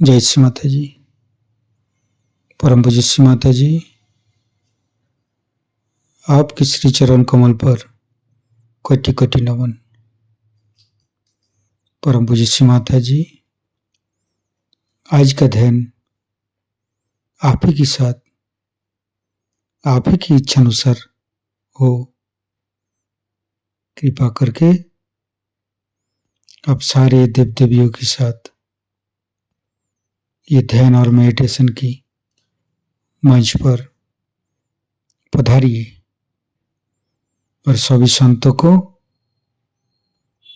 जय श्री माता जी। परम पूज्य श्री माता जी, आपके श्री चरण कमल पर कोटि कोटि नमन। परम पूज्य श्री माता जी, आज का ध्यान आप ही के साथ, आप ही की इच्छा अनुसार हो। कृपा करके आप सारे देव देवियों के साथ ये ध्यान और मेडिटेशन की मंच पर पधारिए और सभी संतों को,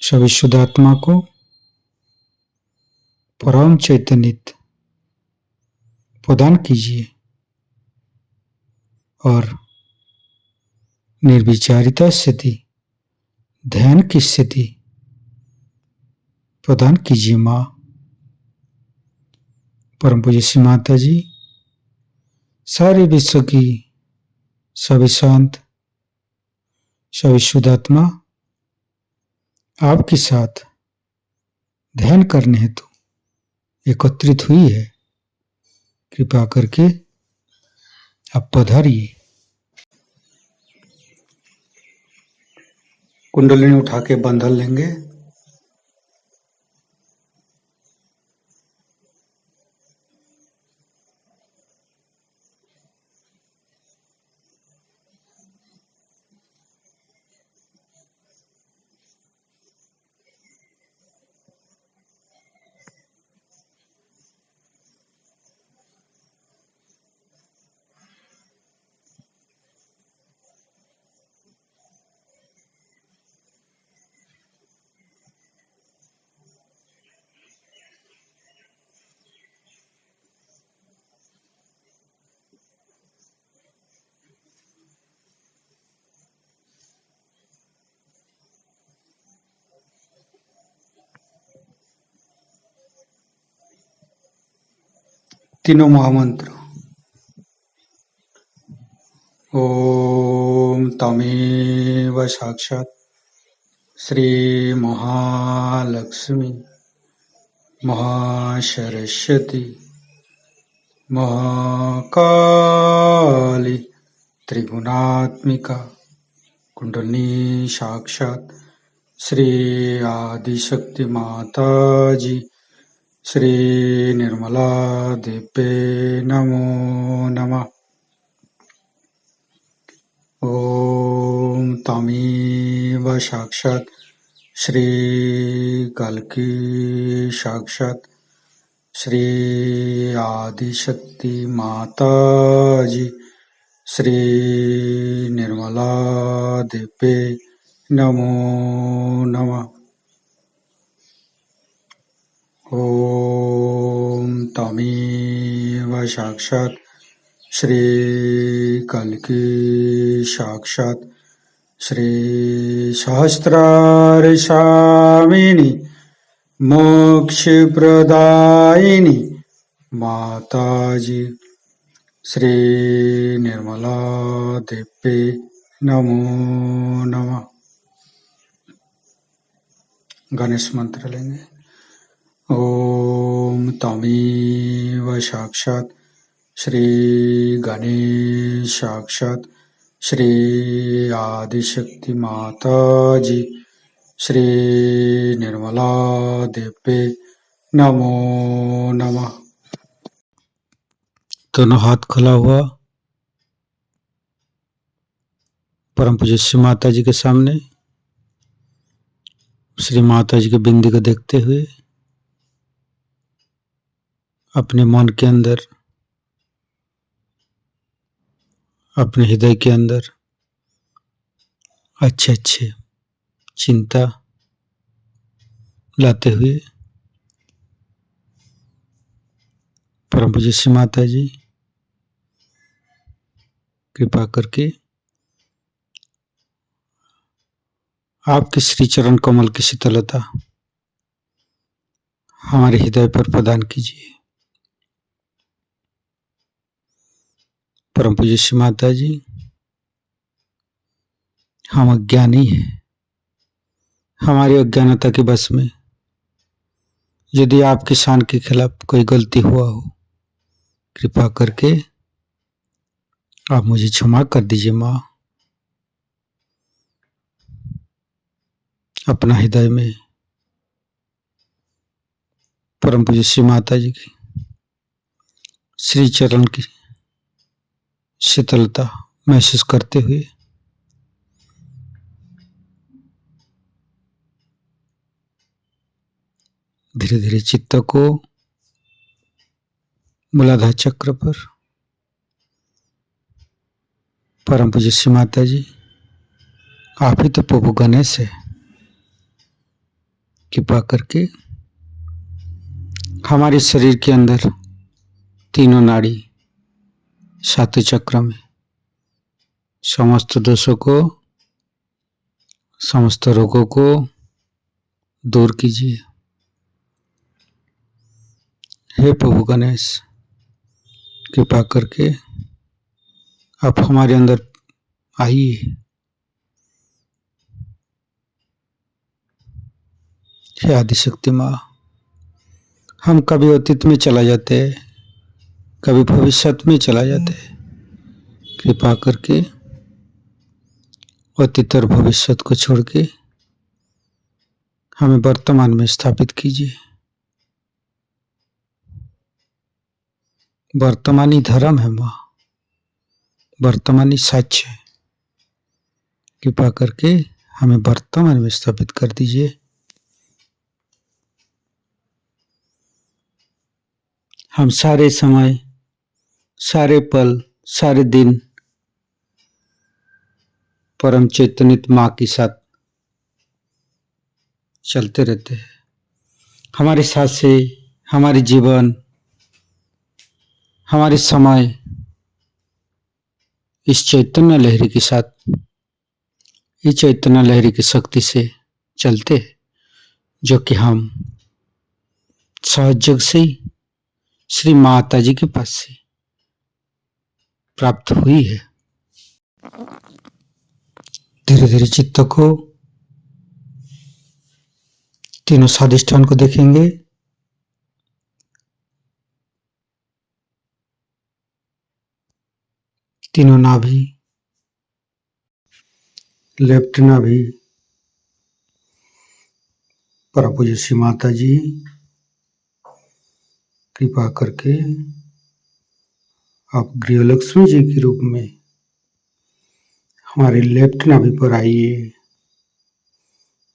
सभी शुद्ध आत्मा को परम चैतन्य प्रदान कीजिए और निर्विचारिता स्थिति, ध्यान की स्थिति प्रदान कीजिए माँ। परम पूज्य श्री माता जी, सारे विश्व की सभी संत, सभी शुद्ध आत्मा आपके साथ ध्यान करने हेतु एकत्रित हुई है। कृपा करके आप पधारिए। कुंडलिनी उठा के बंधन लेंगे। तीनों महामंत्र। ओम तमेव साक्षात् श्री महालक्ष्मी महासरस्वती महाकाली त्रिगुणात्मिका कुंडलिनी साक्षात् श्री आदिशक्ति माता जी श्री निर्मला देवे नमो नमः। ओम तमेव साक्षात् श्री कल्की साक्षात् श्री आदिशक्ति माता जी श्री निर्मला देवे नमो नमः। ओम तमेव साक्षात् श्री कल्की साक्षात् श्री सहस्रार स्वामिनी मोक्ष प्रदायिनी माता जी श्री निर्मला देवे नमो नमः। गणेश मंत्र लेंगे। ओम तमेव साक्षात् श्री गणेश साक्षात् श्री आदिशक्ति माता जी श्री निर्मला देवे नमो नमः। दोनों हाथ खुला हुआ परम पूज्य श्री माता जी के सामने, श्री माता जी के बिंदी को देखते हुए अपने मन के अंदर, अपने हृदय के अंदर अच्छे अच्छे चिंता लाते हुए परम पूज्य श्री माता जी कृपा करके आपके श्री चरण कमल की शीतलता हमारे हृदय पर प्रदान कीजिए। परम पूज्य श्री माता जी, हम अज्ञानी हैं, हमारी अज्ञानता के बस में यदि आपकी शान के खिलाफ कोई गलती हुआ हो, कृपा करके आप मुझे क्षमा कर दीजिए माँ। अपना हृदय में परम पूज्य श्री माता जी की श्री चरण की शीतलता महसूस करते हुए धीरे धीरे चित्त को मूलाधार चक्र पर परम पूज्य श्री माता जी, आप ही तो प्रभु गणेश है, कृपा करके हमारे शरीर के अंदर तीनों नाड़ी सातों चक्र में समस्त दोषों को, समस्त रोगों को दूर कीजिए। हे प्रभु गणेश, कृपा करके आप हमारे अंदर आइए। हे आदिशक्ति माँ, हम कभी अतीत में चला जाते हैं, कभी भविष्य में चला जाते हैं। कृपा करके अतीत और भविष्य को छोड़ के हमें वर्तमान में स्थापित कीजिए। वर्तमानी धर्म है माँ, वर्तमानी सच है। कृपा करके हमें वर्तमान में स्थापित कर दीजिए। हम सारे समय, सारे पल, सारे दिन परम चैतन्य माँ के साथ चलते रहते हैं। हमारे सांसें, हमारे जीवन, हमारे समय इस चैतन्य लहरी के साथ, इस चैतन्य लहरी की शक्ति से चलते हैं, जो कि हम सहज से ही श्री माता जी के पास से प्राप्त हुई है। धीरे धीरे चित्त को तीनों स्वादिष्ठान को देखेंगे। तीनों नाभि, लेफ्ट नाभि, परम पूज्य श्री माता जी, कृपा करके आप गृहलक्ष्मी जी के रूप में हमारे लेफ्ट नाभि पर आइए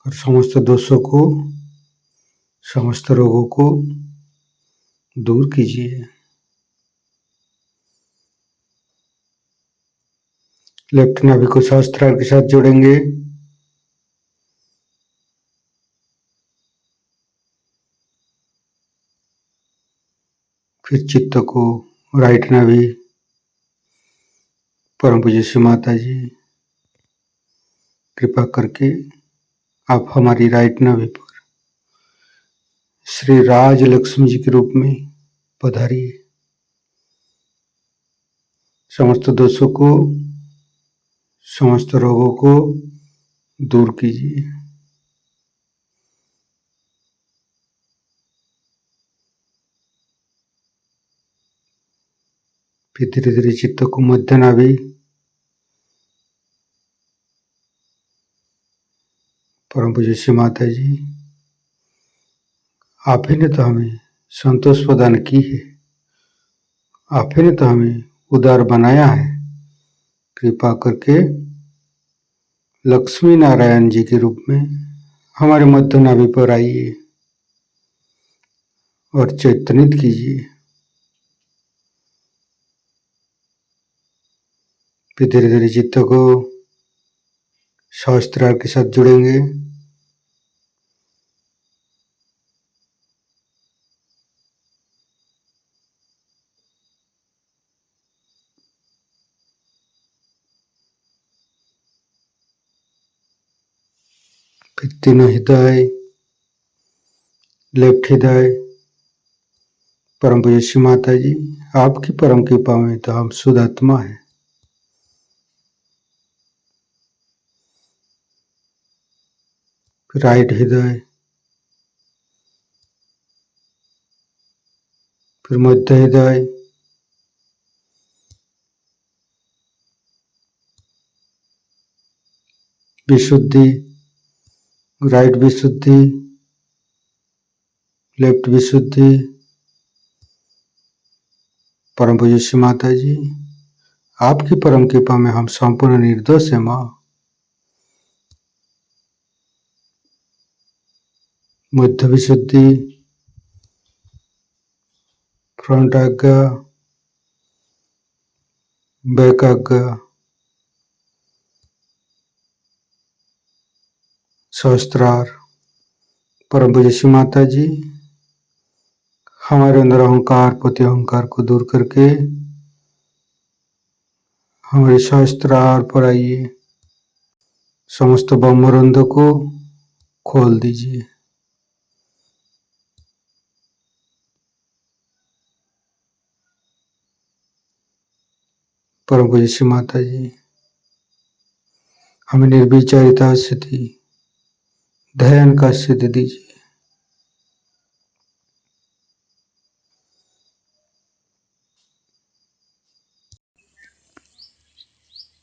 और समस्त दोषों को, समस्त रोगों को दूर कीजिए। लेफ्ट नाभि को सहस्त्रार के साथ जोड़ेंगे। फिर चित्त को राइट नाभि, परम पूज्य श्री माता जी, कृपा करके आप हमारी राइट नाभि पर श्री राज लक्ष्मी जी के रूप में पधारिए। समस्त दोषों को, समस्त रोगों को दूर कीजिए। फिर धीरे धीरे चित्त को मध्य नाभि, परम पूज्य श्री माता जी, आप ही ने तो हमें संतोष प्रदान की है, आप ही ने तो हमें उदार बनाया है। कृपा करके लक्ष्मी नारायण जी के रूप में हमारे मध्य नाभि पर आइए और चैतन्यित कीजिए। फिर धीरे धीरे चित्त को सहस्त्रार के साथ जुड़ेंगे। फिर तीनों हृदय, लेफ्ट हृदय, परम पूज्य श्री माता जी, आपकी परम कृपा में तो हम शुद्ध आत्मा है। फिर राइट हृदय, फिर मध्य हृदय, विशुद्धि, राइट विशुद्धि, लेफ्ट विशुद्धि। परम पूज्य श्री माता जी, आपकी परम कृपा में हम संपूर्ण निर्दोष है माँ। मध्य विशुद्धि, फ्रंट आज्ञा, बैक आज्ञा, सहस्त्रार। परम पूज्य श्री माता जी, हमारे अंदर अहंकार, पति अहंकार को दूर करके हमारे सहस्त्रार पर आइए, समस्त ब्रह्मरंध को खोल दीजिए। परम पूज्य श्री माता जी, हमें निर्विचारिता स्थिति, ध्यान का सिद्ध दीजिए।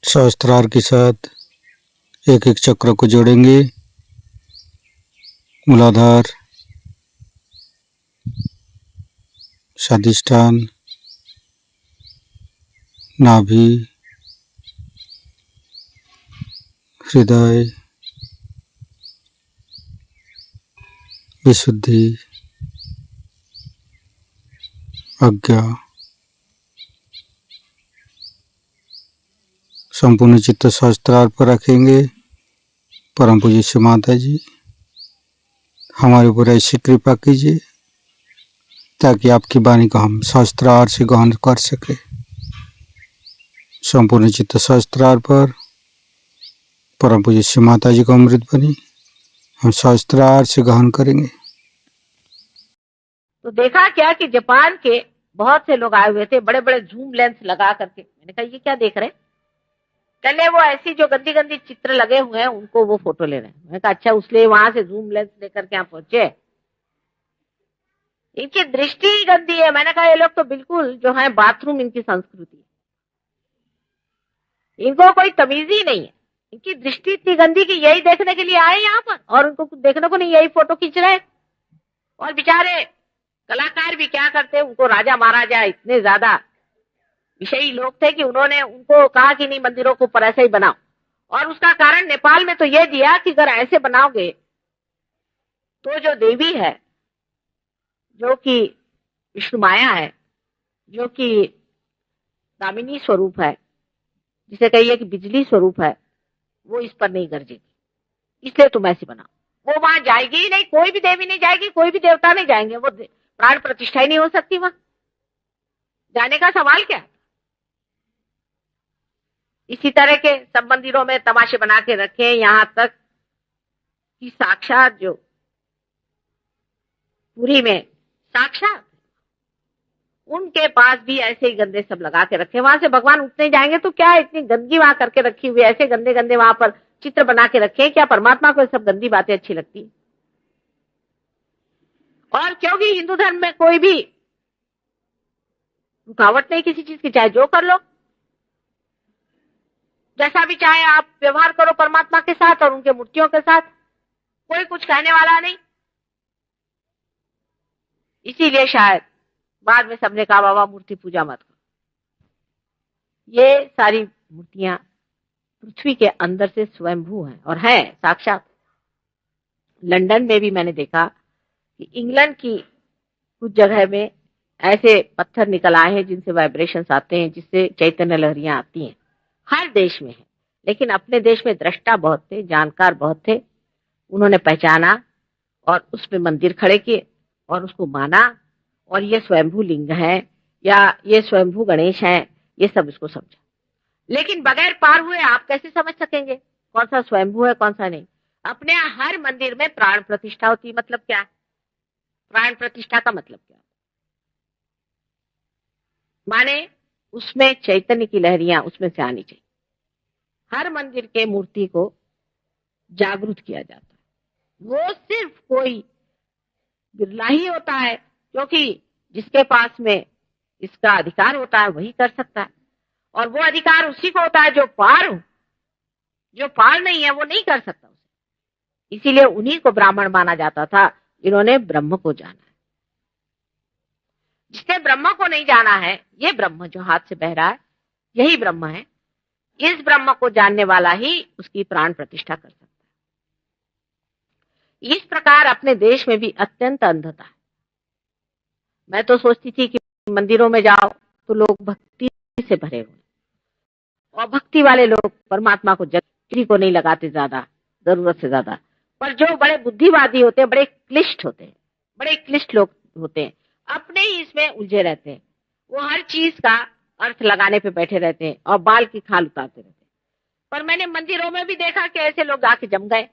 सहस्त्रार के साथ एक एक चक्र को जोड़ेंगे। मूलाधार, स्वादिष्ठान, नाभि, हृदय, विशुद्धि, आज्ञा, संपूर्ण चित्त सहस्त्रार पर रखेंगे। परम पूज्य श्री माता जी, हमारे ऊपर ऐसी कृपा कीजिए ताकि आपकी वाणी को हम सहस्त्रार से ग्रहण कर सके। संपूर्ण चित्त सहस्त्रार पर परम पूज्य श्री माता जी को अमृत बनी हम सहस्त्रार से ग्रहण करेंगे। तो देखा क्या कि जापान के बहुत से लोग आए हुए थे, बड़े बड़े जूम लेंस लगा करके। मैंने कहा ये क्या देख रहे हैं? चले वो ऐसी जो गंदी गंदी चित्र लगे हुए हैं उनको वो फोटो ले रहे हैं। मैंने कहा अच्छा, उसलिए वहां से जूम लेंस लेकर के यहाँ पहुंचे। इनकी दृष्टि ही गंदी है। मैंने कहा ये लोग तो बिल्कुल जो है बाथरूम इनकी संस्कृति, इनको कोई तमीज ही नहीं है। इनकी दृष्टि इतनी गंदी कि यही देखने के लिए आए यहाँ पर और उनको कुछ देखने को नहीं, यही फोटो खींच रहे। और बेचारे कलाकार भी क्या करते, उनको राजा महाराजा इतने ज्यादा विषयी लोग थे कि उन्होंने उनको कहा कि नहीं मंदिरों को ऊपर ऐसे ही बनाओ। और उसका कारण नेपाल में तो यह दिया कि अगर ऐसे बनाओगे तो जो देवी है, जो कि विष्णु माया है, जो कि दामिनी स्वरूप है, जिसे कहिए कि बिजली स्वरूप है, वो इस पर नहीं गरजेगी, इसलिए तुम ऐसे बनाओ। वो वहां जाएगी ही नहीं, कोई भी देवी नहीं जाएगी, कोई भी देवता नहीं जाएंगे, वो प्राण प्रतिष्ठा ही नहीं हो सकती वहां, जाने का सवाल क्या। इसी तरह के सब मंदिरों में तमाशे बना के रखे, यहां तक कि साक्षात जो पुरी में साक्षात उनके पास भी ऐसे ही गंदे सब लगा के रखे। वहां से भगवान उठने जाएंगे तो क्या इतनी गंदगी वहां करके रखी हुई है, ऐसे गंदे गंदे वहां पर चित्र बना के रखे। क्या परमात्मा को सब गंदी बातें अच्छी लगती? और क्योंकि हिंदू धर्म में कोई भी रुकावट नहीं किसी चीज की, चाहे जो कर लो, जैसा भी चाहे आप व्यवहार करो परमात्मा के साथ और उनके मूर्तियों के साथ, कोई कुछ कहने वाला नहीं। इसीलिए शायद बाद में सबने कहा बाबा मूर्ति पूजा मत करो। ये सारी मूर्तियां पृथ्वी के अंदर से स्वयंभू हैं और हैं साक्षात। लंदन में भी मैंने देखा कि इंग्लैंड की कुछ जगह में ऐसे पत्थर निकल आए हैं जिनसे वाइब्रेशंस आते हैं, जिससे चैतन्य लहरियां आती हैं। हर देश में है, लेकिन अपने देश में दृष्टा बहुत थे, जानकार बहुत थे, उन्होंने पहचाना और उसमें मंदिर खड़े किए और उसको माना। और ये स्वयंभू लिंग है या ये स्वयंभू गणेश है, ये सब इसको समझा। लेकिन बगैर पार हुए आप कैसे समझ सकेंगे कौन सा स्वयंभू है कौन सा नहीं? अपने हर मंदिर में प्राण प्रतिष्ठा होती। मतलब क्या? प्राण प्रतिष्ठा का मतलब क्या? माने उसमें चैतन्य की लहरियां उसमें से आनी चाहिए। हर मंदिर के मूर्ति को जागृत किया जाता है। वो सिर्फ कोई बिरला ही होता है, क्योंकि जिसके पास में इसका अधिकार होता है वही कर सकता है, और वो अधिकार उसी को होता है जो पार हो। जो पार नहीं है वो नहीं कर सकता उसे। इसीलिए उन्हीं को ब्राह्मण माना जाता था जिन्होंने ब्रह्म को जाना है। जिसने ब्रह्म को नहीं जाना है, ये ब्रह्म जो हाथ से बह रहा है यही ब्रह्म है। इस ब्रह्म को जानने वाला ही उसकी प्राण प्रतिष्ठा कर सकता है। इस प्रकार अपने देश में भी अत्यंत अंधता है। मैं तो सोचती थी कि मंदिरों में जाओ तो लोग भक्ति से भरे हुए, और भक्ति वाले लोग परमात्मा को किसी को नहीं लगाते ज्यादा, जरूरत से ज्यादा। पर जो बड़े बुद्धिवादी होते हैं, बड़े क्लिष्ट होते हैं, बड़े क्लिष्ट लोग होते हैं, अपने ही इसमें उलझे रहते हैं। वो हर चीज का अर्थ लगाने पे बैठे रहते हैं और बाल की खाल उतारते रहते हैं। पर मैंने मंदिरों में भी देखा कि ऐसे लोग आके जम गए,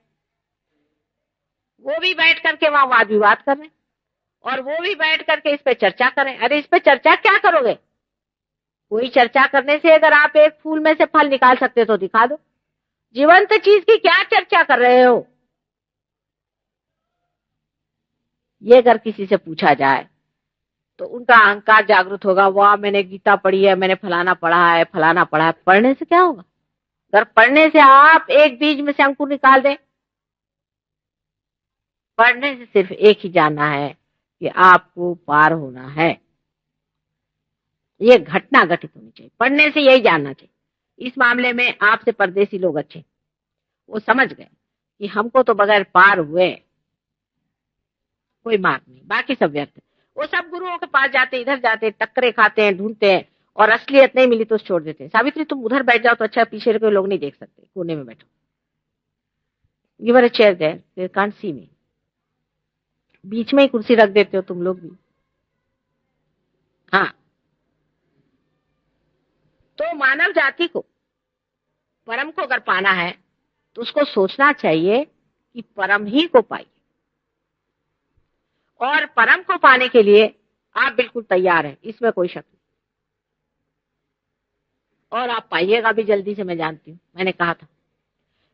वो भी बैठ करके वहां वाद विवाद कर रहे हैं, और वो भी बैठ करके इस पे चर्चा करें। अरे इस पे चर्चा क्या करोगे? कोई चर्चा करने से अगर आप एक फूल में से फल निकाल सकते तो दिखा दो। जीवंत चीज की क्या चर्चा कर रहे हो? ये अगर किसी से पूछा जाए तो उनका अहंकार जागृत होगा। वाह, मैंने गीता पढ़ी है, मैंने फलाना पढ़ा है, फलाना पढ़ा है। पढ़ने से क्या होगा? अगर पढ़ने से आप एक बीज में से अंकुर निकाल दें, पढ़ने से सिर्फ एक ही जानना है कि आपको पार होना है। ये घटना घटित होनी चाहिए, पढ़ने से यही जानना चाहिए। इस मामले में आपसे परदेसी लोग अच्छे, वो समझ गए कि हमको तो बगैर पार हुए कोई मार्ग नहीं, बाकी सब व्यर्थ है। वो सब गुरुओं के पास जाते, इधर जाते, टक्करे खाते हैं, ढूंढते हैं, और असलियत नहीं मिली तो छोड़ देते हैं। सावित्री तुम उधर बैठ जाओ तो अच्छा, पीछे कोई लोग नहीं देख सकते, कोने में बैठो। Give a chair there, they can't see me. बीच में ही कुर्सी रख देते हो तुम लोग भी। हाँ, तो मानव जाति को, परम को अगर पाना है तो उसको सोचना चाहिए कि परम ही को पाइए, और परम को पाने के लिए आप बिल्कुल तैयार हैं, इसमें कोई शक नहीं। और आप पाइएगा भी जल्दी से, मैं जानती हूँ, मैंने कहा था।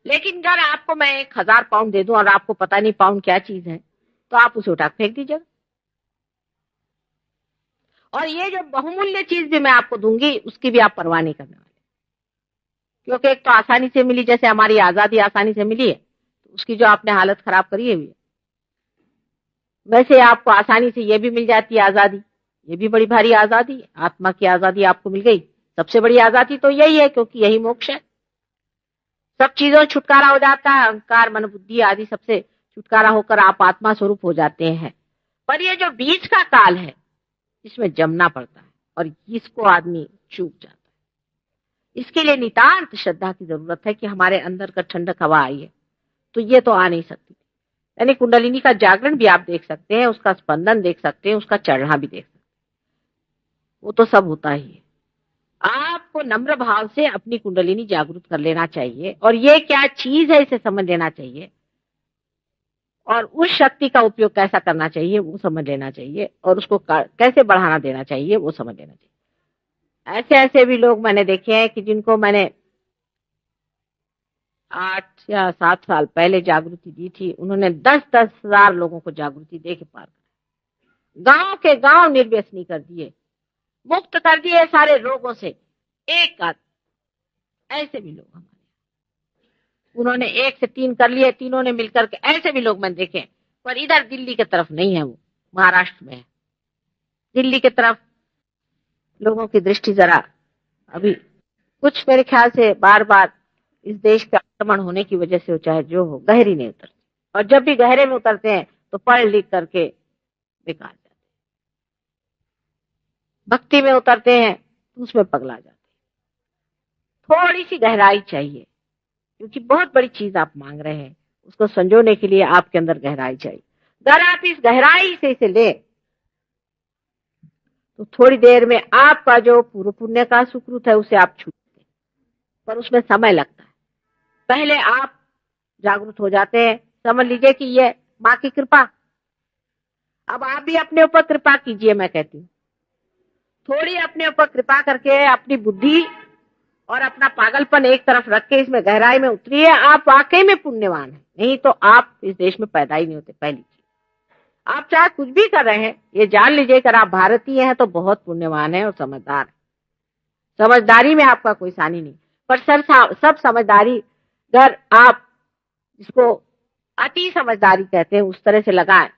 लेकिन अगर आपको मैं 1000 पाउंड दे दूं और आपको पता नहीं पाउंड क्या चीज है, तो आप उसे उठा फेंक दीजिएगा। और ये जो बहुमूल्य चीज भी मैं आपको दूंगी उसकी भी आप परवाह नहीं करने वाले, क्योंकि एक तो आसानी से मिली, जैसे हमारी आजादी आसानी से मिली है, तो उसकी जो आपने हालत खराब करी है, वैसे आपको आसानी से ये भी मिल जाती है आजादी। ये भी बड़ी भारी आजादी है, आत्मा की आजादी आपको मिल गई। सबसे बड़ी आजादी तो यही है, क्योंकि यही मोक्ष है। सब चीजों छुटकारा हो जाता है, अहंकार, मन, बुद्धि आदि सबसे छुटकारा होकर आप आत्मा स्वरूप हो जाते हैं। पर ये जो बीच का काल है, इसमें जमना पड़ता है, और इसको आदमी चूक जाता है। इसके लिए नितांत श्रद्धा की जरूरत है कि हमारे अंदर का ठंडक हवा आई है, तो ये तो आ नहीं सकती। यानी कुंडलिनी का जागरण भी आप देख सकते हैं, उसका स्पंदन देख सकते हैं, उसका चढ़ना भी देख सकते हैं, वो तो सब होता ही है। आपको नम्र भाव से अपनी कुंडलिनी जागृत कर लेना चाहिए, और ये क्या चीज है इसे समझ लेना चाहिए, और उस शक्ति का उपयोग कैसा करना चाहिए वो समझ लेना चाहिए, और उसको कैसे बढ़ाना देना चाहिए वो समझ लेना चाहिए। ऐसे ऐसे भी लोग मैंने देखे हैं कि जिनको मैंने 8 या 7 साल पहले जागृति दी थी, उन्होंने 10-10 हजार लोगों को जागृति दे के पार कर, गांव के गांव निर्व्यसनी कर दिए, मुक्त कर दिए सारे रोगों से। एक आध ऐसे भी लोग हमारे, उन्होंने 1 से 3 कर लिए, तीनों ने मिलकर के, ऐसे भी लोग मैंने देखे। पर इधर दिल्ली की तरफ नहीं है, वो महाराष्ट्र में है। दिल्ली की तरफ लोगों की दृष्टि जरा अभी कुछ, मेरे ख्याल से बार बार इस देश के आक्रमण होने की वजह से, चाहे जो हो, गहरी नहीं उतरते, और जब भी गहरे में उतरते हैं तो पढ़ लिख करके बेकार जाते हैं। भक्ति में उतरते हैं तो उसमें पगला जाते हैं। थोड़ी सी गहराई चाहिए, क्योंकि बहुत बड़ी चीज आप मांग रहे हैं, उसको संजोने के लिए आपके अंदर गहराई चाहिए। अगर आप इस गहराई से इसे ले तो थोड़ी देर में आपका जो पूर्व पुण्य का सुकृत है उसे आप छूते हैं, पर उसमें समय लगता है। पहले आप जागरूक हो जाते हैं, समझ लीजिए कि ये माँ की कृपा। अब आप भी अपने ऊपर कृपा कीजिए, मैं कहती हूँ, थोड़ी अपने ऊपर कृपा करके अपनी बुद्धि और अपना पागलपन एक तरफ रख के इसमें गहराई में उतरिए। आप वाकई में पुण्यवान हैं, नहीं तो आप इस देश में पैदा ही नहीं होते, पहली चीज। आप चाहे कुछ भी कर रहे हैं, ये जान लीजिए अगर आप भारतीय हैं तो बहुत पुण्यवान है और समझदार है। समझदारी में आपका कोई सानी नहीं, पर सब समझदारी अगर आप इसको अति समझदारी कहते हैं उस तरह से लगाएं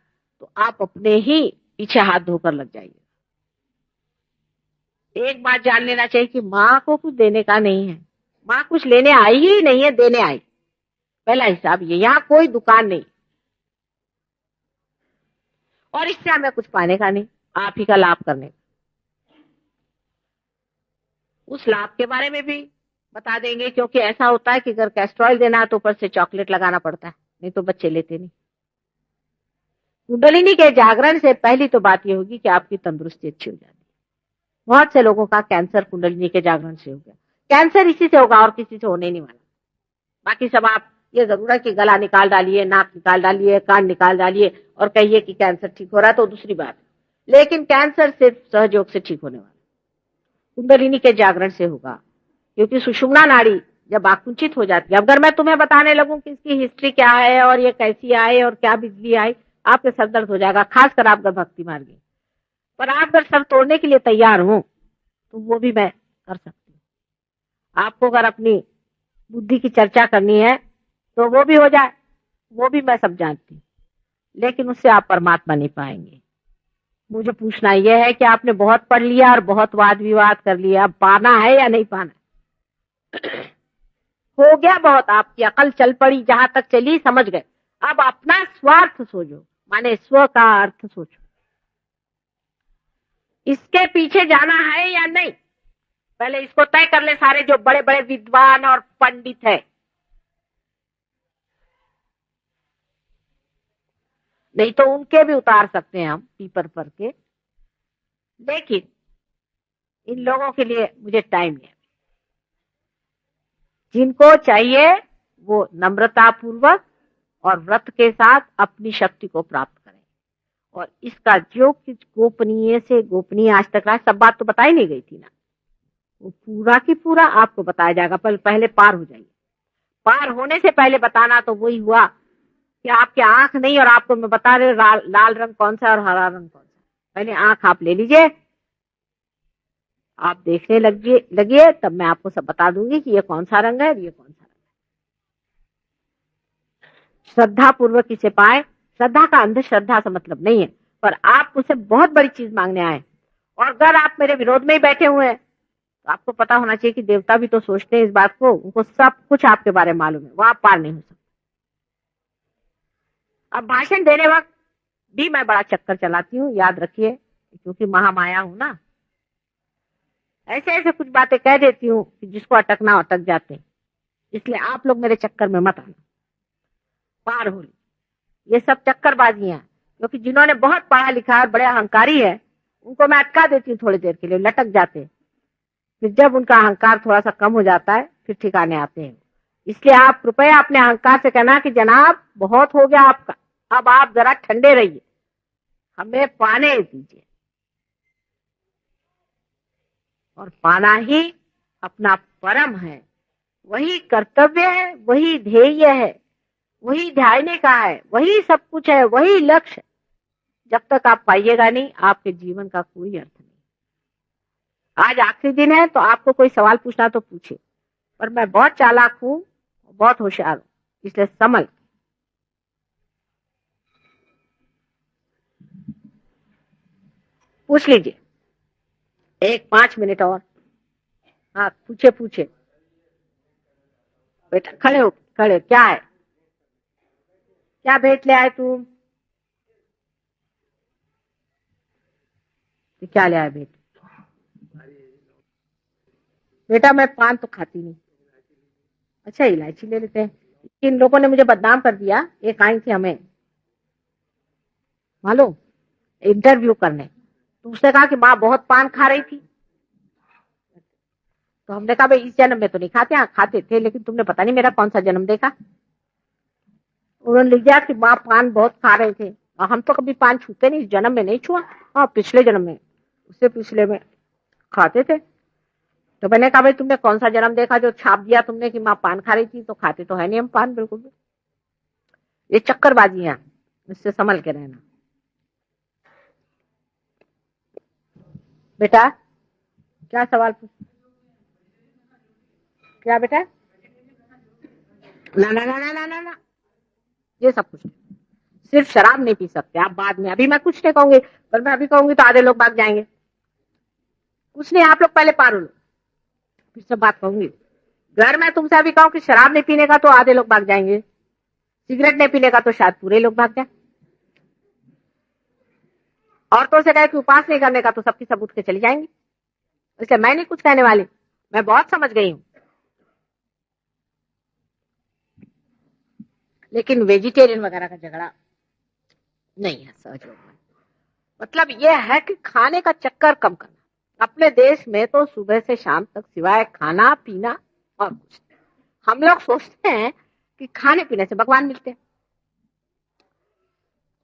तो आप अपने ही पीछे हाथ धोकर लग जाइए। एक बात जान लेना चाहिए कि माँ को कुछ देने का नहीं है, माँ कुछ लेने आई ही नहीं है, देने आई। पहला हिसाब ये, यहाँ कोई दुकान नहीं और इससे हमें कुछ पाने का नहीं, आप ही का लाभ करने का। उस लाभ के बारे में भी बता देंगे, क्योंकि ऐसा होता है कि अगर कैस्ट्रॉल देना है तो ऊपर से चॉकलेट लगाना पड़ता है, नहीं तो बच्चे लेते नहीं। कुंडलिनी के जागरण से पहली तो बात ये होगी कि आपकी तंदुरुस्ती अच्छी हो जाती है। बहुत से लोगों का कैंसर कुंडलिनी के जागरण से हो गया। कैंसर इसी से होगा और किसी से होने नहीं वाला। बाकी सब आप ये जरूर है कि गला निकाल डालिए, नाक निकाल डालिए, कान निकाल डालिए और कहिए कि कैंसर ठीक हो रहा है, तो दूसरी बात है। लेकिन कैंसर सिर्फ सहयोग से ठीक होने वाला, कुंडलिनी के जागरण से होगा। क्योंकि सुषुम्ना नाड़ी जब आकुंचित हो जाती है, अगर मैं तुम्हें बताने लगूं कि इसकी हिस्ट्री क्या है और ये कैसी आई और क्या बिजली आई, आपके सर दर्द हो जाएगा, खासकर आप अगर भक्ति मार्ग में। पर आप अगर सर तोड़ने के लिए तैयार हो तो वो भी मैं कर सकती हूँ। आपको अगर अपनी बुद्धि की चर्चा करनी है तो वो भी हो जाए, वो भी मैं सब जानती हूँ, लेकिन उससे आप परमात्मा नहीं पाएंगे। मुझे पूछना यह है कि आपने बहुत पढ़ लिया और बहुत वाद विवाद कर लिया, अब पाना है या नहीं पाना? हो गया बहुत, आपकी अकल चल पड़ी, जहां तक चली समझ गए। अब अपना स्वार्थ सोचो, माने स्व का अर्थ सोचो, इसके पीछे जाना है या नहीं, पहले इसको तय कर ले। सारे जो बड़े बड़े विद्वान और पंडित है, नहीं तो उनके भी उतार सकते हैं हम पीपर पर के, लेकिन इन लोगों के लिए मुझे टाइम नहीं है। जिनको चाहिए वो नम्रता पूर्वक और व्रत के साथ अपनी शक्ति को प्राप्त करें। और इसका जो कुछ गोपनीय से गोपनीय आज तक रहा, सब बात तो बताई नहीं गई थी ना, वो पूरा की पूरा आपको बताया जाएगा। पहले पार हो जाइए। पार होने से पहले बताना तो वही हुआ कि आपकी आंख नहीं, और आपको मैं बता रही लाल रंग कौन सा और हरा रंग कौन सा। पहले आंख आप ले लीजिए, आप देखने लगिए, तब मैं आपको सब बता दूंगी कि ये कौन सा रंग है और ये कौन सा रंग है। श्रद्धा पूर्वक इसे पाए। श्रद्धा का अंधश्रद्धा से मतलब नहीं है, पर आप मुझसे बहुत बड़ी चीज मांगने आए और अगर आप मेरे विरोध में ही बैठे हुए हैं तो आपको पता होना चाहिए कि देवता भी तो सोचते हैं इस बात को, उनको सब कुछ आपके बारे में मालूम है, वो आप पार नहीं हो सकते। अब भाषण देने वक्त भी मैं बड़ा चक्कर चलाती हूँ, याद रखिए, क्योंकि महामाया हूं ना। ऐसे ऐसे कुछ बातें कह देती हूँ कि जिसको अटकना अटक जाते हैं, इसलिए आप लोग मेरे चक्कर में मत आना, पार हो। ये सब चक्करबाजियां, क्योंकि जिन्होंने बहुत पढ़ा लिखा है, बड़े अहंकारी है, उनको मैं अटका देती हूँ थोड़ी देर के लिए, लटक जाते हैं। फिर जब उनका अहंकार थोड़ा सा कम हो जाता है फिर ठिकाने आते हैं। इसलिए आप कृपया अपने अहंकार से कहना कि जनाब बहुत हो गया आपका, अब आप जरा ठंडे रहिए, हमें पाने दीजिए। और पाना ही अपना परम है, वही कर्तव्य है, वही ध्येय है, वही ध्यान का है, वही सब कुछ है, वही लक्ष्य। जब तक आप पाइएगा नहीं, आपके जीवन का कोई अर्थ नहीं। आज आखिरी दिन है तो आपको कोई सवाल पूछना तो पूछे, पर मैं बहुत चालाक हूं, बहुत होशियार हूं, इसलिए संभल। पूछ लीजिए, 5 मिनट और। हाँ पूछे बेटा, खड़े हो, खड़े। क्या है, क्या भेंट ले आए तुम? क्या ले आए भेंट? बेटा मैं पान तो खाती नहीं। अच्छा इलायची ले लेते हैं। इन लोगों ने मुझे बदनाम कर दिया। एक आई थी हमें मालूम इंटरव्यू करने, तो उसने कहा कि माँ बहुत पान खा रही थी। तो हमने कहा भाई इस जन्म में तो नहीं खाते, हाँ खाते थे, लेकिन तुमने पता नहीं मेरा कौन सा जन्म देखा। उन्होंने लिखा कि माँ पान बहुत खा रहे थे, और हम तो कभी पान छूते नहीं, इस जन्म में नहीं छुआ, हाँ पिछले जन्म में, उससे पिछले में खाते थे। तो मैंने कहा भाई तुमने कौन सा जन्म देखा जो छाप दिया तुमने कि माँ पान खा रही थी? तो खाते तो है नहीं हम पान बिल्कुल भी। ये चक्करबाजियां, इससे संभल के रहना। बेटा क्या सवाल पूछ, क्या बेटा? ना ना ना ना ना ना ना, ये सब कुछ नहीं। सिर्फ शराब नहीं पी सकते आप बाद में, अभी मैं कुछ नहीं कहूंगी, पर मैं अभी कहूंगी तो आधे लोग भाग जाएंगे। कुछ नहीं, आप लोग पहले पारो लो, फिर सब बात कहूंगी। अगर मैं तुमसे अभी कहूं कि शराब नहीं पीने का तो आधे लोग भाग जाएंगे, सिगरेट नहीं पीने का तो शायद पूरे लोग भाग जाए, औरतों से कहे कि उपवास नहीं करने का तो सबकी सब उठ के चली जाएंगी। इसलिए मैं नहीं कुछ कहने वाली, मैं बहुत समझ गई हूं। लेकिन वेजिटेरियन वगैरह का झगड़ा नहीं है सहज लोग में। मतलब यह है कि खाने का चक्कर कम करना। अपने देश में तो सुबह से शाम तक सिवाय खाना पीना और कुछ नहीं। हम लोग सोचते हैं कि खाने पीने से भगवान मिलते हैं।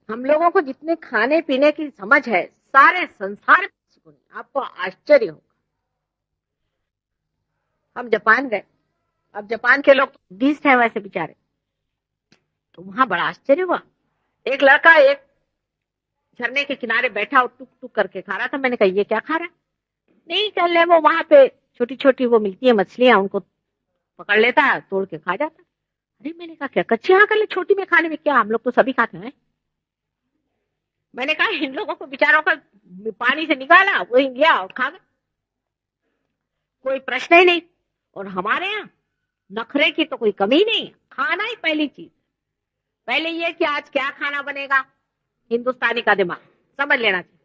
हम लोगों को जितने खाने पीने की समझ है सारे संसार में किसी को नहीं। आपको आश्चर्य होगा। हम जापान गए, अब जापान के लोग बुद्धिस्ट हैं वैसे बेचारे, तो वहां बड़ा आश्चर्य हुआ। एक लड़का एक झरने के किनारे बैठा और टुक टुक करके खा रहा था। मैंने कहा ये क्या खा रहा है? नहीं चल रहे, वो वहां पे छोटी छोटी वो मिलती है मछलियां, उनको पकड़ लेता है, तोड़ के खा जाता है। अरे मैंने कहा क्या कच्ची हाँ कर ले, छोटी में खाने में क्या, हम लोग तो सभी खाते हैं। मैंने कहा इन लोगों को बेचारों का पानी से निकाला, वही गया और खा गया, कोई प्रश्न ही नहीं। और हमारे यहाँ नखरे की तो कोई कमी नहीं है, खाना ही पहली चीज। पहले ये कि आज क्या खाना बनेगा, हिंदुस्तानी का दिमाग समझ लेना चाहिए।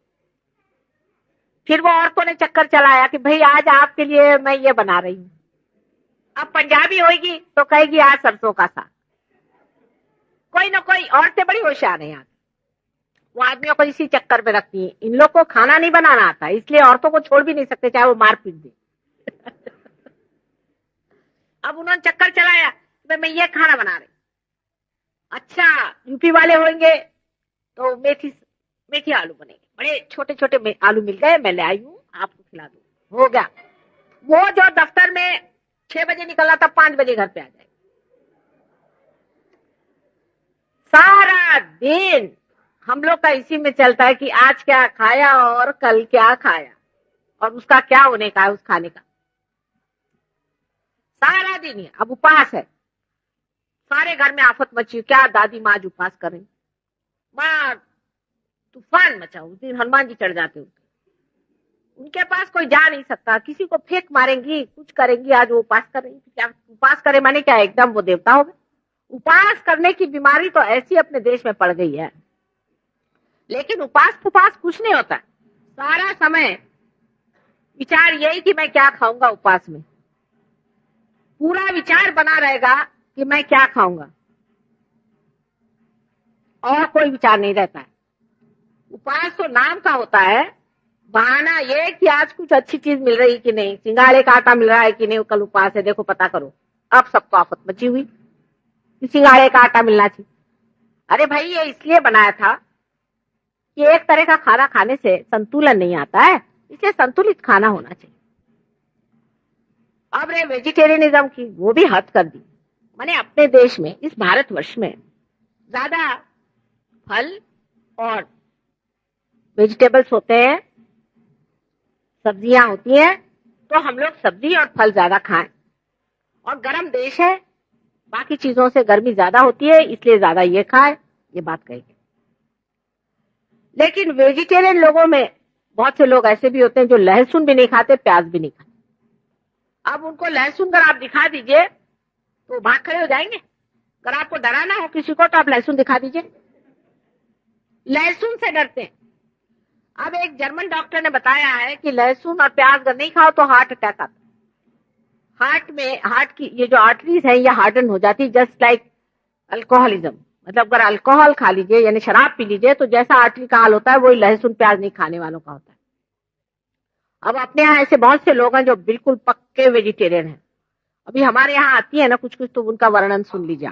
फिर वो औरतों ने चक्कर चलाया कि भाई आज आपके लिए मैं ये बना रही हूं। अब पंजाबी होगी तो कहेगी आज सरसों का साग। कोई ना कोई, औरतें बड़ी होशियार है यहाँ, वो आदमियों को इसी चक्कर में रखती है। इन लोग को खाना नहीं बनाना आता, इसलिए औरतों को छोड़ भी नहीं सकते चाहे वो मार पीट दे। अब उन्होंने चक्कर चलाया मैं ये खाना बना रही। अच्छा यूपी वाले होंगे तो मेथी आलू बनेंगे, बड़े छोटे छोटे आलू मिल गए, मैं ले आई हूँ आपको खिला दूँ, हो गया। वो जो दफ्तर में 6 बजे निकला था 5 बजे घर पे आ जाएगा। सारा दिन हम लोग का इसी में चलता है कि आज क्या खाया और कल क्या खाया और उसका क्या होने का है उस खाने का। सारा दिन ही अब उपवास है, सारे घर में आफत मची। क्या दादी माँ आज उपवास कर रही, माँ तूफान मचा। उस दिन हनुमान जी चढ़ जाते हैं, उनके पास कोई जा नहीं सकता, किसी को फेंक मारेंगी, कुछ करेंगी। आज वो उपवास कर रही, क्या उपवास करे माने क्या एकदम वो देवता हो गए? उपवास करने की बीमारी तो ऐसी अपने देश में पड़ गई है। लेकिन उपवास कुछ नहीं होता, सारा समय विचार यही कि मैं क्या खाऊंगा। उपवास में पूरा विचार बना रहेगा कि मैं क्या खाऊंगा, और कोई विचार नहीं रहता है। उपवास तो नाम का होता है, बहाना ये कि आज कुछ अच्छी चीज मिल रही कि नहीं, सिंगाड़े का आटा मिल रहा है कि नहीं, कल उपवास है देखो पता करो। अब सबको आफत मची हुई कि सिंगाड़े का आटा मिलना चाहिए। अरे भाई ये इसलिए बनाया था कि एक तरह का खाना खाने से संतुलन नहीं आता है, इसलिए संतुलित खाना होना चाहिए। अब रे वेजिटेरियनिज्म की वो भी हद कर दी। मैंने अपने देश में, इस भारतवर्ष में ज्यादा फल और वेजिटेबल्स होते हैं, सब्जियां होती हैं, तो हम लोग सब्जी और फल ज्यादा खाएं। और गर्म देश है, बाकी चीजों से गर्मी ज्यादा होती है, इसलिए ज्यादा ये खाए, ये बात कहेंगे। लेकिन वेजिटेरियन लोगों में बहुत से लोग ऐसे भी होते हैं जो लहसुन भी नहीं खाते, प्याज भी नहीं खाते। अब उनको लहसुन अगर आप दिखा दीजिए तो भाग खड़े हो जाएंगे। अगर आपको डराना हो किसी को तो आप लहसुन दिखा दीजिए, लहसुन से डरते हैं। अब एक जर्मन डॉक्टर ने बताया है कि लहसुन और प्याज अगर नहीं खाओ तो हार्ट अटैक आता। हार्ट की ये जो आर्टरीज है ये हार्डन हो जाती, जस्ट लाइक अल्कोहलिज्म। मतलब अगर अल्कोहल खा लीजिए यानी शराब पी लीजिए तो जैसा आर्टरी का हाल होता है वही लहसुन प्याज नहीं खाने वालों का होता है। अब अपने यहाँ ऐसे बहुत से लोग हैं जो बिल्कुल पक्के वेजिटेरियन हैं। अभी हमारे यहाँ आती है ना कुछ कुछ, तो उनका वर्णन सुन लीजिए।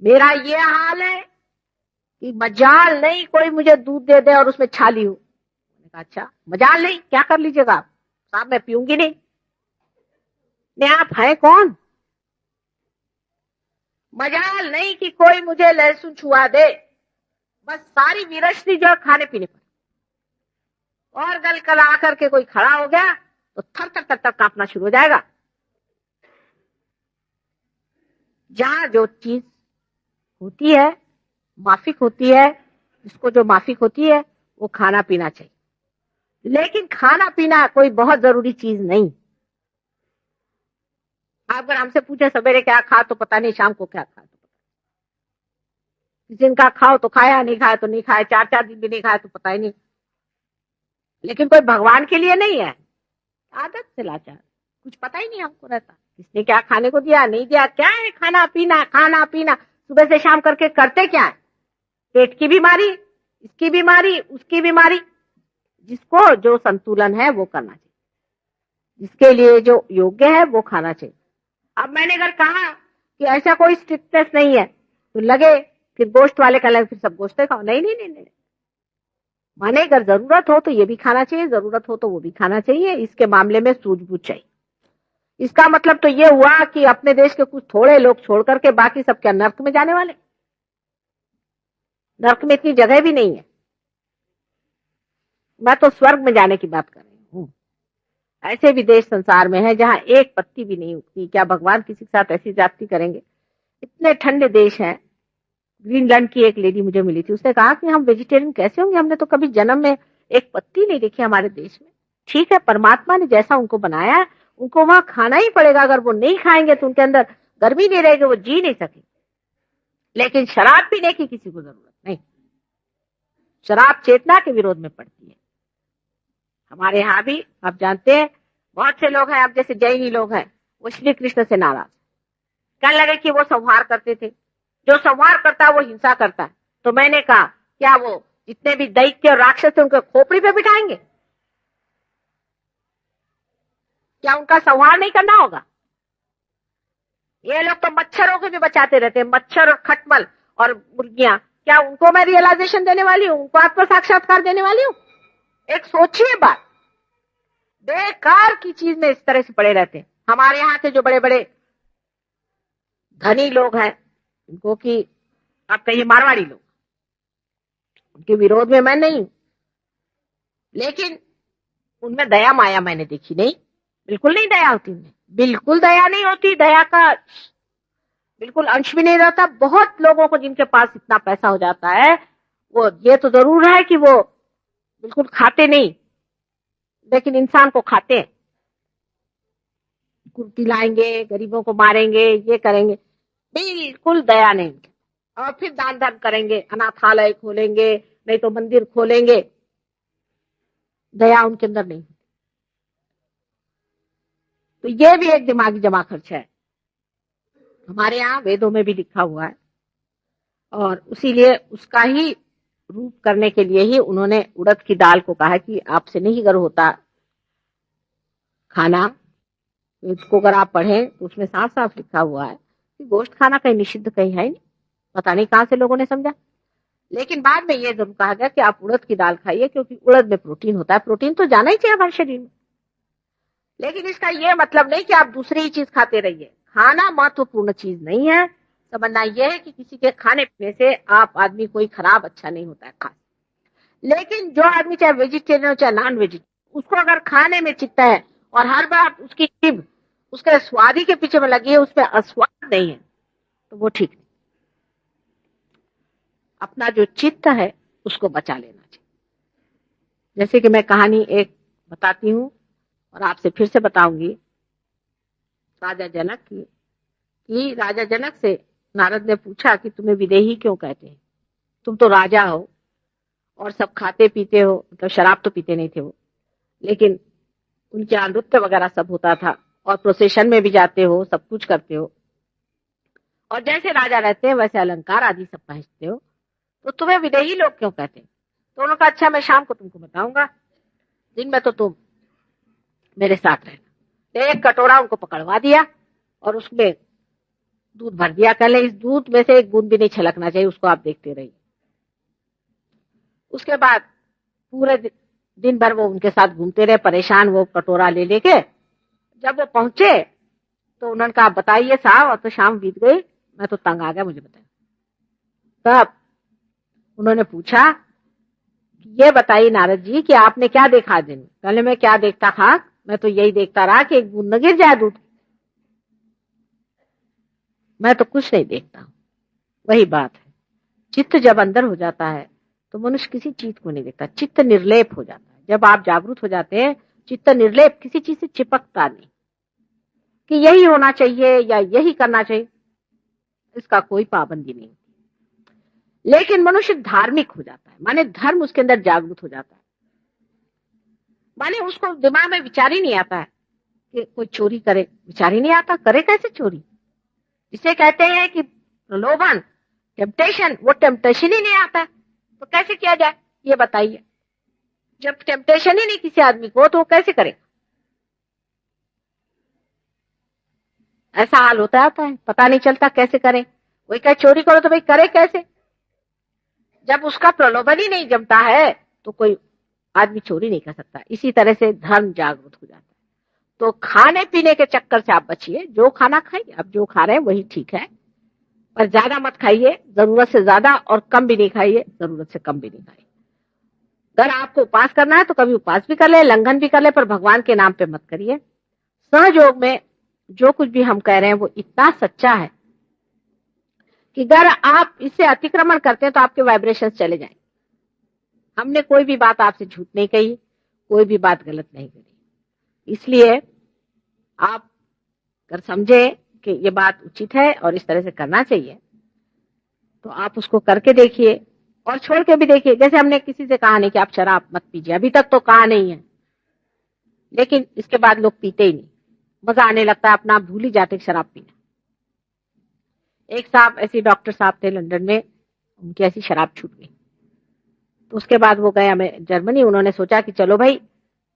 मेरा ये हाल है कि मजाल नहीं कोई मुझे दूध दे दे और उसमें छाली हो। मैंने कहा अच्छा मजाल नहीं, क्या कर लीजिएगा आप? साहब मैं पीऊंगी नहीं। आप हैं कौन? मजाल नहीं कि कोई मुझे लहसुन छुआ दे, बस सारी विरस्ती जो खाने पीने पर। और गल कर आकर के कोई खड़ा हो गया तो थर थर थर थर कांपना शुरू हो जाएगा। जहां जो चीज होती है, माफिक होती है, जिसको जो माफिक होती है वो खाना पीना चाहिए। लेकिन खाना पीना कोई बहुत जरूरी चीज नहीं। आप अगर हमसे पूछे सवेरे क्या खा तो पता नहीं, शाम को क्या खा तो पता नहीं, किसी दिन का खाओ तो खाया, नहीं खाया तो नहीं खाया, 4-4 दिन भी नहीं खाया तो पता ही नहीं। लेकिन कोई भगवान के लिए नहीं है, आदत से लाचार, कुछ पता ही नहीं हमको रहता किसने क्या खाने को दिया नहीं दिया। क्या है खाना पीना, खाना पीना सुबह से शाम करके करते क्या है? पेट की बीमारी, इसकी बीमारी, उसकी बीमारी। जिसको जो संतुलन है वो करना चाहिए, जिसके लिए जो योग्य है वो खाना चाहिए। अब मैंने अगर कहा कि ऐसा कोई स्ट्रिक्टनेस नहीं है तो लगे फिर गोश्त वाले का लगे फिर सब गोश्त खाओ, नहीं नहीं नहीं नहीं। माने अगर जरूरत हो तो ये भी खाना चाहिए, जरूरत हो तो वो भी खाना चाहिए। इसके मामले में सूझबूझ चाहिए। इसका मतलब तो ये हुआ कि अपने देश के कुछ थोड़े लोग छोड़ करके बाकी सब क्या नर्क में जाने वाले? नर्क में इतनी जगह भी नहीं है। मैं तो स्वर्ग में जाने की बात कर रही हूँ। ऐसे भी देश संसार में है जहां एक पत्ती भी नहीं उगती। क्या भगवान किसी के साथ ऐसी जाति करेंगे? इतने ठंडे देश हैं। ग्रीनलैंड की एक लेडी मुझे मिली थी, उसने कहा कि हम वेजिटेरियन कैसे होंगे, हमने तो कभी जन्म में एक पत्ती नहीं देखी हमारे देश में। ठीक है, परमात्मा ने जैसा उनको बनाया उनको वहां खाना ही पड़ेगा। अगर वो नहीं खाएंगे तो उनके अंदर गर्मी नहीं रहेगी, वो जी नहीं सकेंगे। लेकिन शराब पीने की किसी को जरूरत नहीं। शराब चेतना के विरोध में पड़ती है। हमारे यहाँ भी आप जानते हैं बहुत से लोग हैं, अब जैसे जैनी लोग हैं, वो श्री कृष्ण से नाराज। क्या लगे कि वो संहार करते थे। जो संहार करता है वो हिंसा करता है। तो मैंने कहा क्या वो जितने भी दैत्य और राक्षस थे उनके खोपड़ी पे बिठाएंगे? क्या उनका संहार नहीं करना होगा? ये लोग तो मच्छरों को भी बचाते रहते हैं, मच्छर और खटमल और मुर्गियां। क्या उनको मैं रियलाइजेशन देने वाली हूँ, उनको आत्म साक्षात्कार देने वाली हूँ? एक सोचिए बात। बेकार की चीज में इस तरह से पड़े रहते हैं। हमारे यहाँ के जो बड़े बड़े धनी लोग हैं, इनको की आप कहिए मारवाड़ी लोग, उनके विरोध में मैं नहीं हूं, लेकिन उनमें दया माया मैंने देखी नहीं। बिल्कुल नहीं दया होती उनमें, बिल्कुल दया नहीं होती। दया का बिल्कुल अंश भी नहीं रहता। बहुत लोगों को जिनके पास इतना पैसा हो जाता है, वो ये तो जरूर है कि वो बिल्कुल खाते नहीं, लेकिन इंसान को खाते हैं। कुर्ती लाएंगे, गरीबों को मारेंगे, ये करेंगे, बिल्कुल दया नहीं। और फिर दान धर्म करेंगे, अनाथालय खोलेंगे, नहीं तो मंदिर खोलेंगे। दया उनके अंदर नहीं। तो ये भी एक दिमागी जमा खर्च है। हमारे यहाँ वेदों में भी लिखा हुआ है, और उसीलिए उसका ही रूप करने के लिए ही उन्होंने उड़द की दाल को कहा कि आपसे नहीं अगर होता खाना। इसको अगर आप पढ़ें तो उसमें साफ साफ लिखा हुआ है कि गोश्त खाना कहीं निषिद्ध कहीं है नहीं। पता नहीं कहां से लोगों ने समझा। लेकिन बाद में ये जरूर कहा गया कि आप उड़द की दाल खाइए, क्योंकि उड़द में प्रोटीन होता है। प्रोटीन तो जाना ही चाहिए हमारे शरीर में। लेकिन इसका ये मतलब नहीं कि आप दूसरी ही चीज खाते रहिए। खाना महत्वपूर्ण चीज नहीं है। समझना यह है कि किसी के खाने पीने से आप आदमी कोई खराब अच्छा नहीं होता है खा। लेकिन जो आदमी चाहे वेजिटेरियन हो चाहे नॉन वेजिटेरियन, उसको अगर खाने में चित्त है और हर बार उसकी जीभ उसके स्वादी के पीछे में लगी है, उसमें अस्वाद नहीं है, तो वो ठीक नहीं। अपना जो चित्त है उसको बचा लेना चाहिए। जैसे कि मैं कहानी एक बताती हूँ और आपसे फिर से बताऊंगी राजा जनक की। कि राजा जनक से नारद ने पूछा कि तुम्हें विदेही क्यों कहते हैं? तुम तो राजा हो और सब खाते पीते हो, मतलब शराब तो पीते नहीं थे वो, लेकिन उनके यहाँ नृत्य वगैरह सब होता था और प्रोसेशन में भी जाते हो, सब कुछ करते हो, और जैसे राजा रहते हैं वैसे अलंकार आदि सब पहनते हो, तो तुम्हें विदेही लोग क्यों कहते हैं? तो उन्होंने कहा अच्छा मैं शाम को तुमको बताऊंगा, दिन में तो तुम मेरे साथ रहना। एक कटोरा उनको पकड़वा दिया और उसमें दूध भर दिया। कह ले इस दूध में से एक बूंद भी नहीं छलकना चाहिए, उसको आप देखते रहिए। उसके बाद पूरे दिन भर वो उनके साथ घूमते रहे, परेशान, वो कटोरा ले लेके। जब वो पहुंचे तो उन्होंने कहा बताइए साहब, और तो शाम बीत गई, मैं तो तंग आ गया, मुझे बताया। तब उन्होंने पूछा ये बताइए नारद जी कि आपने क्या देखा आज दिन? पहले मैं क्या देखता था? मैं तो यही देखता रहा कि एक बूंद न गिर जाए दूध। मैं तो कुछ नहीं देखता हूं। वही बात है, चित्त जब अंदर हो जाता है तो मनुष्य किसी चीज को नहीं देखता, चित्त निर्लेप हो जाता है। जब आप जागरूक हो जाते हैं, चित्त निर्लेप, किसी चीज से चिपकता नहीं कि यही होना चाहिए या यही करना चाहिए, इसका कोई पाबंदी नहीं। लेकिन मनुष्य धार्मिक हो जाता है, माने धर्म उसके अंदर जागरूक हो जाता है, माने उसको दिमाग में विचार ही नहीं आता है कि कोई चोरी करे, विचार ही नहीं आता, करे कैसे चोरी? इसे कहते हैं कि प्रलोभन, टेम्पटेशन, वो टेम्पटेशन ही नहीं आता है तो कैसे किया जाए ये बताइए। जब टेम्पटेशन ही नहीं किसी आदमी को तो वो कैसे करे? ऐसा हाल होता है, पता नहीं चलता कैसे करें। वही कहे चोरी करो तो भाई करे कैसे? जब उसका प्रलोभन ही नहीं जमता है तो कोई आदमी चोरी नहीं कर सकता। इसी तरह से धर्म जागरूक हो जाता है। तो खाने पीने के चक्कर से आप बचिए, जो खाना खाइए, अब जो खा रहे हैं वही ठीक है, पर ज्यादा मत खाइए, जरूरत से ज्यादा, और कम भी नहीं खाइए, जरूरत से कम भी नहीं खाइए। अगर आपको उपास करना है तो कभी उपास भी कर ले, लंघन भी कर ले, पर भगवान के नाम पे मत करिए। सहयोग में जो कुछ भी हम कह रहे हैं वो इतना सच्चा है कि अगर आप इससे अतिक्रमण करते हैं तो आपके वाइब्रेशन चले जाएंगे। हमने कोई भी बात आपसे झूठ नहीं कही, कोई भी बात गलत नहीं करी। इसलिए आप अगर समझे कि ये बात उचित है और इस तरह से करना चाहिए तो आप उसको करके देखिए और छोड़ के भी देखिए। जैसे हमने किसी से कहा नहीं कि आप शराब मत पीजिए, अभी तक तो कहा नहीं है, लेकिन इसके बाद लोग पीते ही नहीं, मजा आने लगता है, अपना आप भूल ही जाते शराब पीना। एक साहब ऐसे डॉक्टर साहब थे लंदन में, उनकी ऐसी शराब छूट गई, तो उसके बाद वो गए हमें जर्मनी। उन्होंने सोचा कि चलो भाई,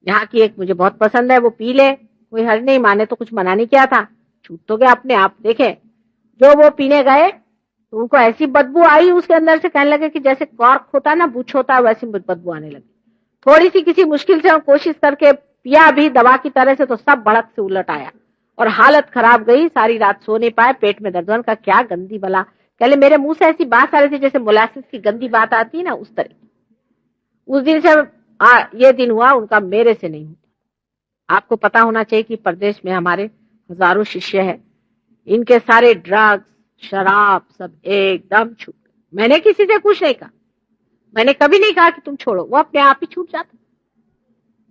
यहाँ की एक मुझे बहुत पसंद है, वो पी ले, कोई हर्ज नहीं, माने तो कुछ मना नहीं किया था, छूट तो गया अपने आप। देखे जो वो पीने गए तो उनको ऐसी बदबू आई उसके अंदर से, कहने लगे कि जैसे कॉर्क होता है ना, बुछ होता है, वैसी बदबू आने लगी। थोड़ी सी किसी मुश्किल से कोशिश करके पिया भी दवा की तरह से, तो सब भड़क से उलट आया और हालत खराब गई। सारी रात सो नहीं पाए, पेट में दर्द का क्या गंदी बला, कहले मेरे मुंह से ऐसी बात आ रही थी जैसे मोलासिस की गंदी बात आती है ना, उस तरह। उस दिन से ये दिन हुआ उनका, मेरे से नहीं हुआ। आपको पता होना चाहिए कि प्रदेश में हमारे हजारों शिष्य है, इनके सारे ड्रग्स, शराब सब एकदम छूट। मैंने किसी से कुछ नहीं कहा, मैंने कभी नहीं कहा कि तुम छोड़ो, वो अपने आप ही छूट जाता।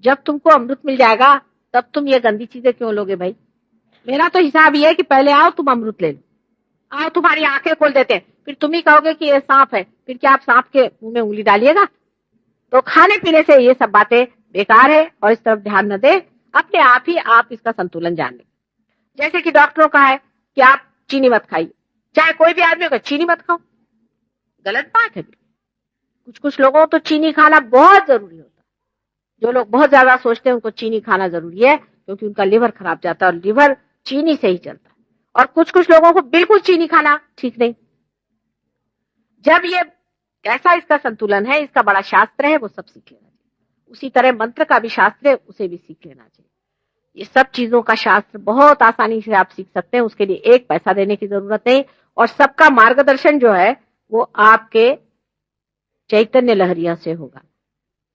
जब तुमको अमृत मिल जाएगा तब तुम ये गंदी चीजें क्यों लोगे भाई? मेरा तो हिसाब ये है कि पहले आओ तुम अमृत ले लो, आओ तुम्हारी आंखें खोल देते हैं, फिर तुम ही कहोगे कि ये सांप है, फिर क्या आप सांप के मुंह में उंगली डालिएगा? तो खाने पीने से ये सब बातें बेकार है और इस तरफ ध्यान न दे, अपने आप ही आप इसका संतुलन जान लें। जैसे कि डॉक्टरों का है कि आप चीनी मत खाइए, चाहे कोई भी आदमी को चीनी मत खाओ, गलत बात है। कुछ कुछ लोगों को तो चीनी खाना बहुत जरूरी होता है। जो लोग बहुत ज्यादा सोचते हैं उनको चीनी खाना जरूरी है, क्योंकि उनका लिवर खराब जाता है और लिवर चीनी से ही चलता है। और कुछ कुछ लोगों को बिल्कुल चीनी खाना ठीक नहीं। जब ये कैसा इसका संतुलन है, इसका बड़ा शास्त्र है, वो सब सीख लेना चाहिए। उसी तरह मंत्र का भी शास्त्र है, उसे भी सीख लेना चाहिए। ये सब चीजों का शास्त्र बहुत आसानी से आप सीख सकते हैं, उसके लिए एक पैसा देने की जरूरत नहीं। और सबका मार्गदर्शन जो है वो आपके चैतन्य लहरिया से होगा,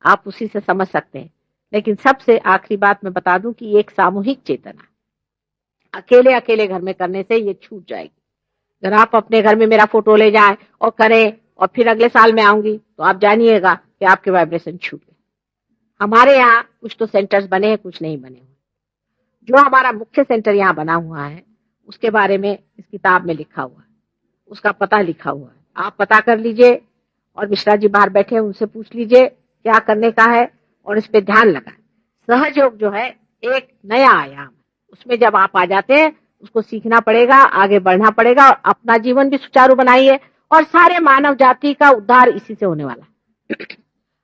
आप उसी से समझ सकते हैं। लेकिन सबसे आखिरी बात मैं बता दूं कि एक सामूहिक चेतना, अकेले अकेले घर में करने से ये छूट जाएगी। अगर आप अपने घर में मेरा फोटो ले जाएं और करें और फिर अगले साल में आऊंगी तो आप जानिएगा कि आपके वाइब्रेशन छूट गए। हमारे यहाँ कुछ तो सेंटर्स बने हैं, कुछ नहीं बने हुए। जो हमारा मुख्य सेंटर यहाँ बना हुआ है उसके बारे में इस किताब में लिखा हुआ है, उसका पता लिखा हुआ है, आप पता कर लीजिए। और मिश्रा जी बाहर बैठे हैं, उनसे पूछ लीजिए क्या करने का है और इस पे ध्यान लगाएं। सहयोग जो है एक नया आयाम, उसमें जब आप आ जाते हैं उसको सीखना पड़ेगा, आगे बढ़ना पड़ेगा और अपना जीवन भी सुचारू बनाइए। और सारे मानव जाति का उद्धार इसी से होने वाला है।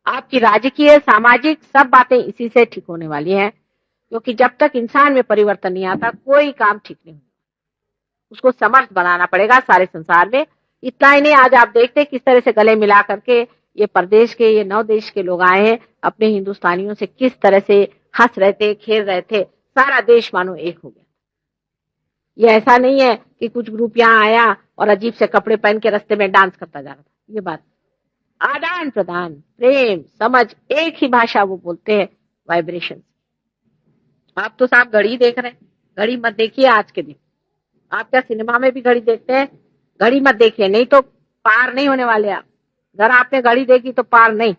आपकी राजकीय, सामाजिक सब बातें इसी से ठीक होने वाली हैं, क्योंकि जब तक इंसान में परिवर्तन नहीं आता कोई काम ठीक नहीं होगा। उसको समर्थ बनाना पड़ेगा सारे संसार में। इतना ही नहीं, आज आप देखते हैं किस तरह से गले मिला करके ये प्रदेश के, ये 9 देश के लोग आए हैं, अपने हिंदुस्तानियों से किस तरह से हंस रहे थे, खेल रहे थे, सारा देश मानो एक हो गया। ये ऐसा नहीं है कि कुछ ग्रुप यहाँ आया और अजीब से कपड़े पहन के रास्ते में डांस करता जा रहा था। ये बात आदान प्रदान, प्रेम, समझ, एक ही भाषा वो बोलते हैं, वाइब्रेशन। आप तो साहब घड़ी देख रहे हैं, घड़ी मत देखिए आज के दिन। आप क्या सिनेमा में भी घड़ी देखते हैं? घड़ी मत देखिए, नहीं तो पार नहीं होने वाले आप। अगर आपने घड़ी देखी तो पार नहीं।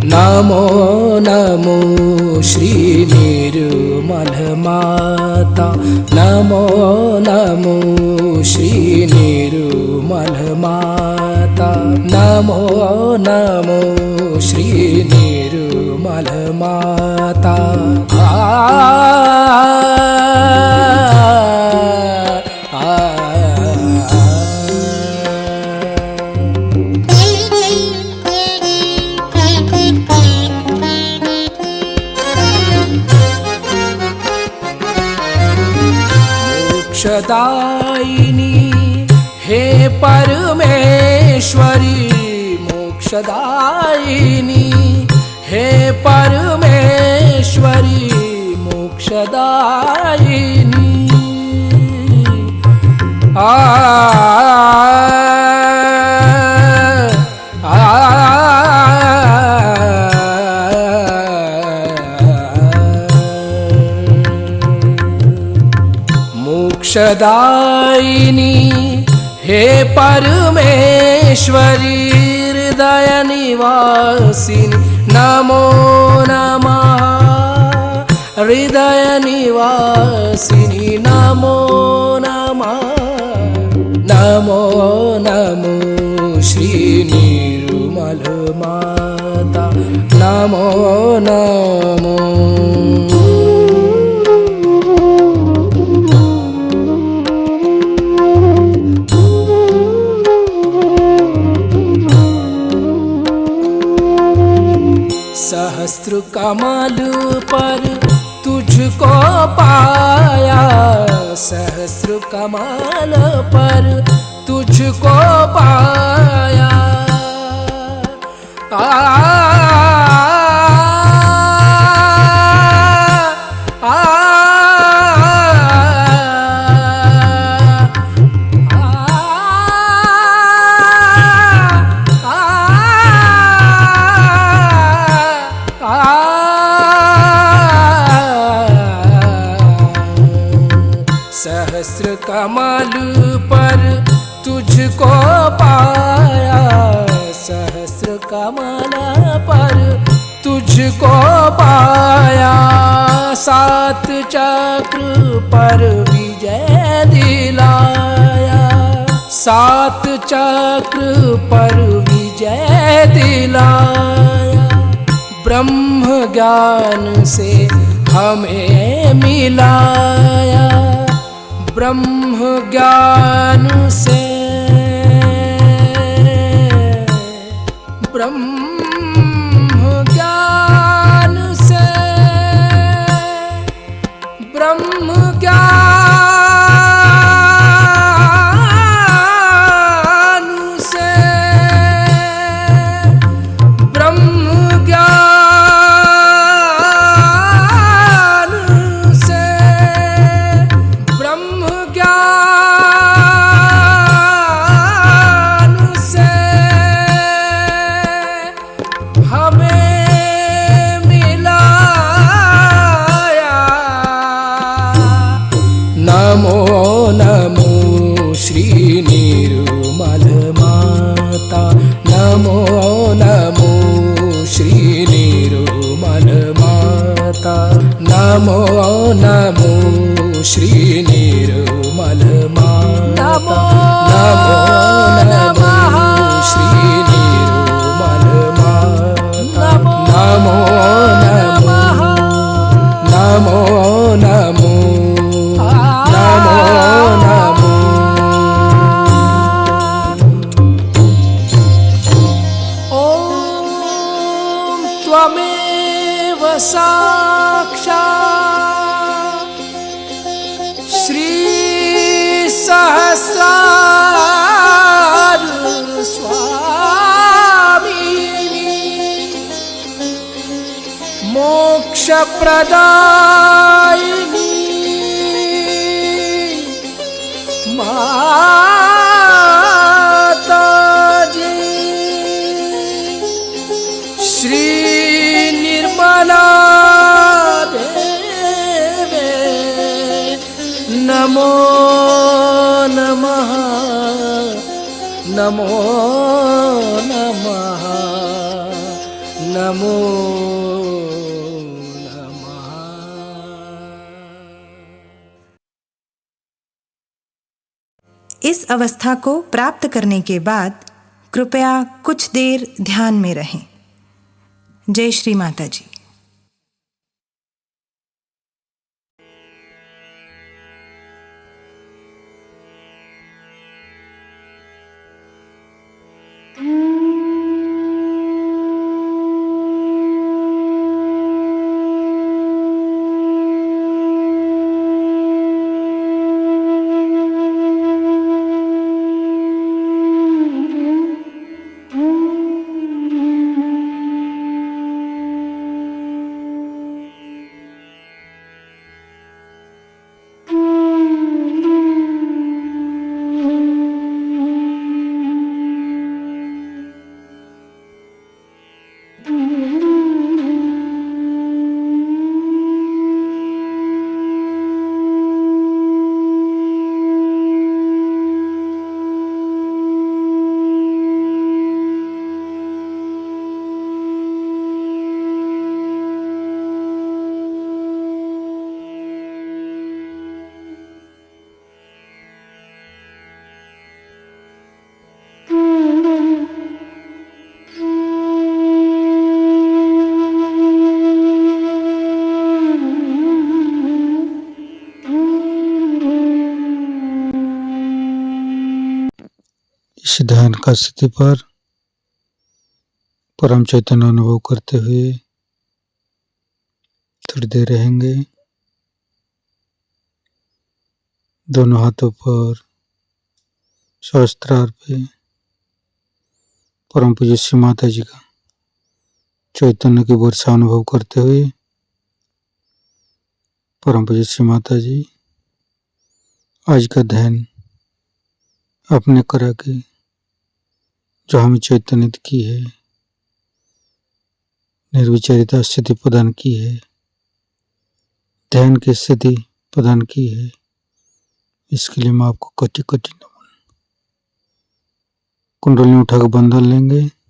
नमो नमो श्री निर्मल माता, नमो नमो श्री निर्मल माता, नमो नमो श्री निर्मल माता। मोक्षदायिनी हे परमेश्वरी, मोक्षदायिनी हे परमेश्वरी, मोक्षदायिनी। मोक्षदायिनी हे परमेश्वरी, हृदय निवासिनी नमो नमः, हृदय निवासिनी नमो नमः, नमो नमो श्री निर्मल माता, नमो नमो। सहस्त्र कमल पर तुझको पाया, सहस्त्र कमल पर तुझको पाया। सहस्र कमल पर तुझको पाया, सहस्र कमल पर तुझको पाया। सात चक्र पर विजय दिलाया, सात चक्र पर विजय दिलाया। ब्रह्म ज्ञान से हमें मिलाया, ब्रह्म ज्ञान से, ब्रह्म ज्ञान से, ब्रह्म ज्ञान से, ब्रह्म ज्ञान से, ब्रह्म ज्ञान से हमें मिलाया। नमो नमो श्री निर्मल माता, नमो नमो श्री निर्मल माता, नमो नमो श्री निर्मल माता, नमो नमो श्री निर्मल माता, नमो नमो, नमो नमो, नमो नमो। ओम प्रदायिनी माता जी, श्री निर्मला देवे नमो नमः, नमो नमः, नमो नमः। इस अवस्था को प्राप्त करने के बाद कृपया कुछ देर ध्यान में रहें। जय श्री माता जी। इस ध्यान का स्थिति पर परम चैतन्य अनुभव करते हुए थोड़ी देर रहेंगे। दोनों हाथों पर सहस्त्रार पे परम पूज्य श्री माता जी का चैतन्य की वर्षा अनुभव करते हुए परम पूज्य श्री माता जी आज का ध्यान आपने करा के जो हमें चैतन्यत की है, निर्विचारिता स्थिति प्रदान की है, ध्यान की स्थिति प्रदान की है, इसके लिए मैं आपको कोटि कोटि नमन। कुंडली उठाकर बंधन लेंगे।